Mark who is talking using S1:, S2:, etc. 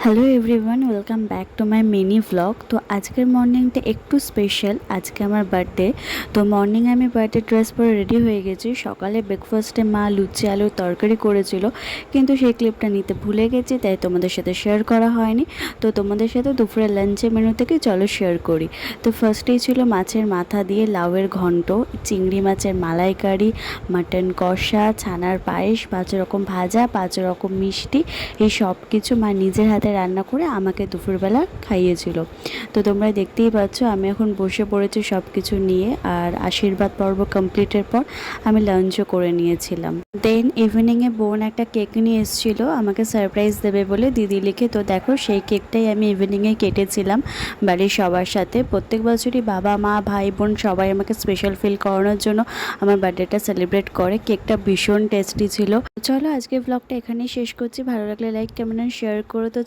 S1: Hello everyone, welcome back to my mini vlog. তো আজকের মর্নিংটা একটু স্পেশাল। আজকে আমার বার্থডে। তো মর্নিংয়ে আমি বার্থডে ড্রেস পরে রেডি হয়ে গেছি। সকালে ব্রেকফাস্টে মা লুচি আলুর তরকারি করেছিল, কিন্তু সেই ক্লিপটা নিতে ভুলে গেছি, তাই তোমাদের সাথে শেয়ার করা হয়নি। তো তোমাদের সাথে দুপুরে লাঞ্চের মেনু থেকে চলো শেয়ার করি। তো ফার্স্টেই ছিল মাছের মাথা দিয়ে লাউয়ের ঘন্ট, চিংড়ি মাছের মালাইকারি, মাটন কষা, ছানার পায়েস, 5 রকম ভাজা, 5 রকম মিষ্টি। এই সব কিছু মা নিজের হাতে রান্না করে আমাকে দুপুরবেলা খাইয়েছিল। তো তোমরা দেখতেই পাচ্ছ আমি এখন বসে পড়েছি সব কিছু নিয়ে। আর আশীর্বাদ পর্ব কমপ্লিটের পর আমি লাঞ্চও করে নিয়েছিলাম। দেন ইভিনিংয়ে বোন একটা কেক নিয়ে এসেছিলো আমাকে সারপ্রাইজ দেবে বলে দিদি লিখে। তো দেখো সেই কেকটাই আমি ইভিনিংয়ে কেটেছিলাম বাড়ির সবার সাথে। প্রত্যেক বছরই বাবা মা ভাই বোন সবাই আমাকে স্পেশাল ফিল করানোর জন্য আমার বার্থডেটা সেলিব্রেট করে। কেকটা ভীষণ টেস্টি ছিল। চলো আজকে ব্লগটা এখানেই শেষ করছি। ভালো লাগলে লাইক কমেন্ট শেয়ার করো। তো